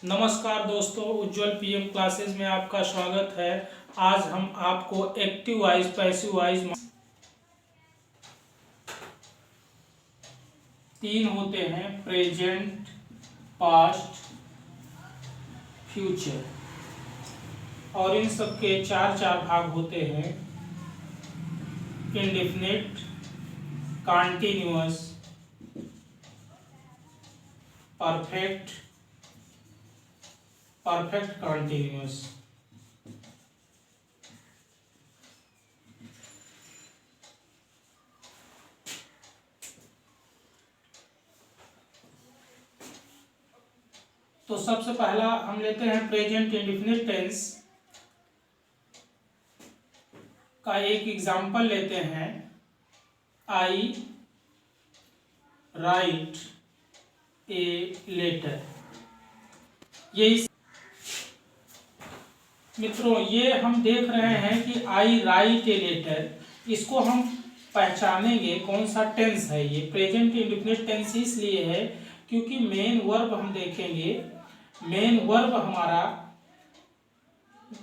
नमस्कार दोस्तों, उज्जवल PM classes में आपका स्वागत है। आज हम आपको एक्टिव वॉइस, पैसिव वॉइस तीन होते हैं, प्रेजेंट, पास्ट, फ्यूचर, और इन सब के चार चार भाग होते हैं। Indefinite, continuous, perfect, perfect continuous. तो सबसे पहला हम लेते हैं प्रेजेंट इंडेफिनिट टेंस का एक एग्जाम्पल लेते हैं। आई राइट ए लेटर। मित्रों, ये हम देख रहे हैं कि आई राइट ए लेटर, इसको हम पहचानेंगे कौन सा टेंस है। ये प्रेजेंट इंडेफिनिट टेंस इसलिए है क्योंकि मेन वर्ब हम देखेंगे। मेन वर्ब हमारा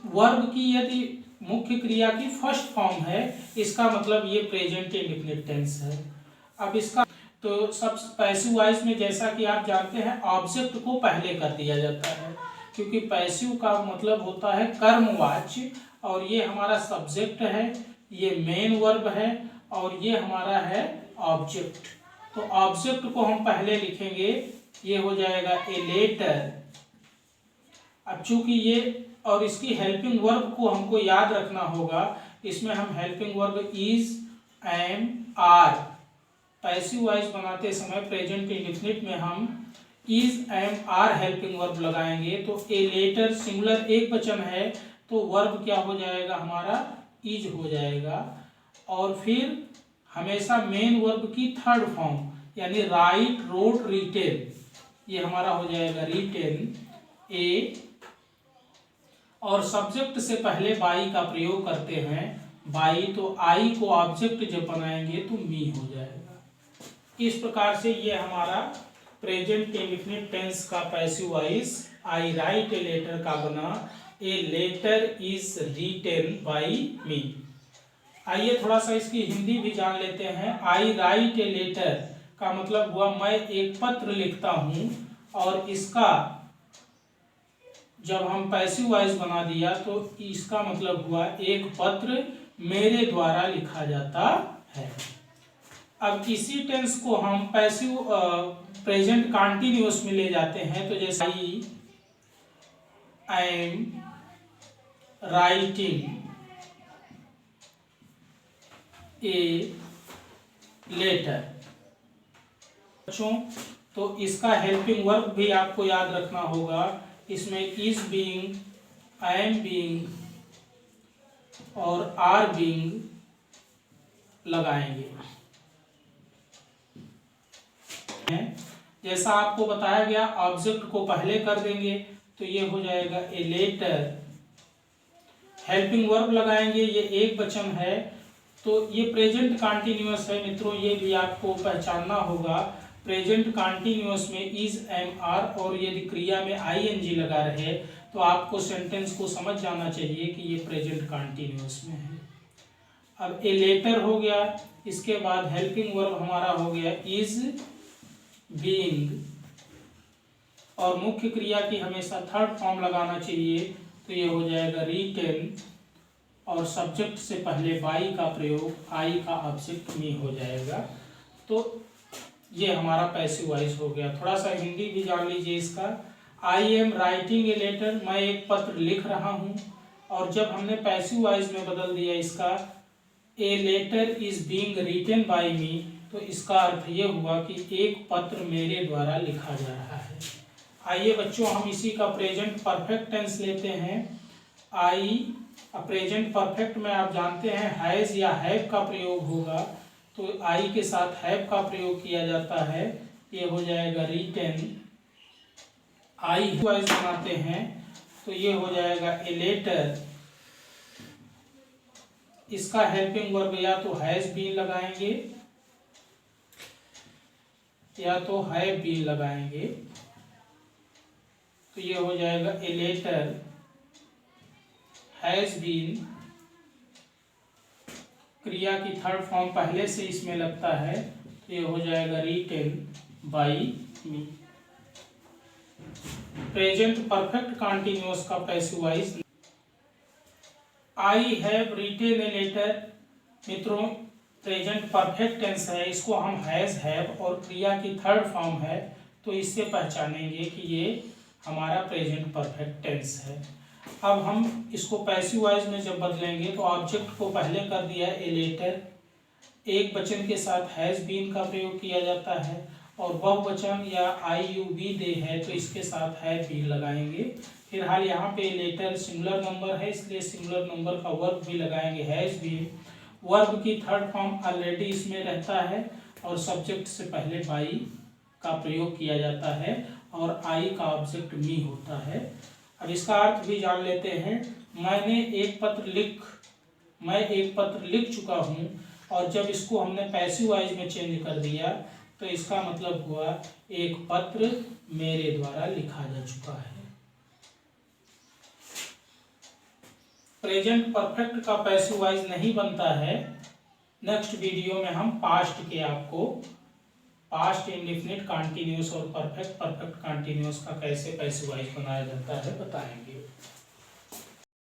वर्ब की यदि मुख्य क्रिया की फर्स्ट फॉर्म है, इसका मतलब ये प्रेजेंट इंडेफिनिट टेंस है। अब इसका तो सब पैसिव वॉइस में जैसा कि आप जानते हैं ऑब्जेक्ट को पहले कर दिया जाता है, क्योंकि पैसिव का मतलब होता है कर्मवाच्य, और ये हमारा सब्जेक्ट है, ये मेन वर्ब है, और ये हमारा है ऑब्जेक्ट। तो ऑब्जेक्ट को हम पहले लिखेंगे, ये हो जाएगा ए लेटर। अब चूंकि ये और इसकी हेल्पिंग वर्ब को हमको याद रखना होगा, इसमें हम helping verb is, am, are, passive voice बनाते समय प्रेजेंट इंडेफिनिट में हम is, am, are helping verb लगाएंगे। तो ए लेटर सिंगुलर एक वचन है, तो वर्ब क्या हो जाएगा हमारा, इज हो जाएगा। और फिर हमेशा मेन वर्ब की थर्ड फॉर्म यानी राइट, रोट, रिटेन, ये हमारा हो जाएगा रिटेन ए, और सब्जेक्ट से पहले बाई का प्रयोग करते हैं, बाई, तो आई को ऑब्जेक्ट जब बनाएंगे तो मी हो जाएगा। इस प्रकार से ये हमारा प्रेजेंट इंडेफिनिट टेंस का passive voice I write a letter का बना a letter is written by me. आइए थोड़ा सा इसकी हिंदी भी जान लेते हैं। आई राइट ए लेटर का मतलब हुआ मैं एक पत्र लिखता हूं, और इसका जब हम पैसिव वॉइस बना दिया तो इसका मतलब हुआ एक पत्र मेरे द्वारा लिखा जाता है। अब इसी टेंस को हम पैसिव प्रेजेंट कॉन्टिन्यूअस में ले जाते हैं। तो जैसे I am writing a letter. बच्चों, तो इसका हेल्पिंग वर्ब भी आपको याद रखना होगा। इसमें is being, I am being और आर बीइंग लगाएंगे। जैसा आपको बताया गया, ऑब्जेक्ट को पहले कर देंगे, तो ये हो जाएगा ए लेटर। हेल्पिंग वर्ब लगाएंगे, ये एक वचन है, तो ये प्रेजेंट कॉन्टिन्यूअस है। मित्रों, ये भी आपको पहचानना होगा। प्रेजेंट कॉन्टिन्यूअस में इज, एम, आर, और यदि क्रिया में आई एन जी लगा रहे तो आपको सेंटेंस को समझ जाना चाहिए कि ये प्रेजेंट कॉन्टिन्यूअस में है। अब ए लेटर हो गया, इसके बाद हेल्पिंग वर्ब हमारा हो गया इज, बीइंग, और मुख्य क्रिया की हमेशा थर्ड फॉर्म लगाना चाहिए, तो ये हो जाएगा रिटेन, और सब्जेक्ट से पहले बाई का प्रयोग, आई का ऑब्जेक्ट में हो जाएगा। तो ये हमारा पैसिव वॉइस हो गया। थोड़ा सा हिंदी भी जान लीजिए इसका। I am writing a letter, मैं एक पत्र लिख रहा हूँ, और जब हमने पैसिव वॉइस में बदल दिया इसका a letter is being written by me, तो इसका अर्थ ये हुआ कि एक पत्र मेरे द्वारा लिखा जा रहा है। आइए बच्चों, हम इसी का प्रेजेंट परफेक्ट टेंस लेते हैं। आई, प्रेजेंट परफेक्ट में आप जानते हैं हैज या हैव का प्रयोग होगा, तो आई के साथ हैव का प्रयोग किया जाता है, ये हो जाएगा रिटेन। आई वाइज बनाते हैं, तो ये हो जाएगा ए लेटर। इसका हेल्पिंग वर्ब या तो हैज बीन लगाएंगे या तो हैव बीन लगाएंगे। तो ये हो जाएगा ए लेटर हैज बीन, क्रिया की थर्ड फॉर्म पहले से इसमें लगता है तो ये हो जाएगा written by me. Present perfect continuous का passive voice, I have written a letter. मित्रों प्रेजेंट परफेक्ट टेंस है, इसको हम हैज हैव और क्रिया की थर्ड फॉर्म है तो इससे पहचानेंगे कि ये हमारा प्रेजेंट परफेक्ट टेंस है। अब हम इसको पैसिव वॉइस में जब बदलेंगे तो ऑब्जेक्ट को पहले कर दिया ए लेटर, एक वचन के साथ हैज बीन का प्रयोग किया जाता है और बहुवचन या आई यू बी दे है तो इसके साथ हैव बीन लगाएंगे। फिलहाल यहाँ पे लेटर सिंगुलर नंबर है इसलिए सिंगुलर नंबर का वर्ब भी लगाएंगे हैज बीन। वर्ब की थर्ड फॉर्म ऑलरेडी इसमें रहता है और सब्जेक्ट से पहले बाई का प्रयोग किया जाता है और आई का ऑब्जेक्ट मी होता है। अब इसका अर्थ भी जान लेते हैं। मैं एक पत्र लिख चुका हूँ और जब इसको हमने पैसिव वॉइस में चेंज कर दिया तो इसका मतलब हुआ एक पत्र मेरे द्वारा लिखा जा चुका है। प्रेजेंट परफेक्ट का पैसिव वॉइस नहीं बनता है। नेक्स्ट वीडियो में हम पास्ट के आपको पास्ट इंडेफिनिट कंटीन्यूअस और परफेक्ट कंटीन्यूअस का कैसे पैसिव वॉइस बनाया जाता है बताएंगे।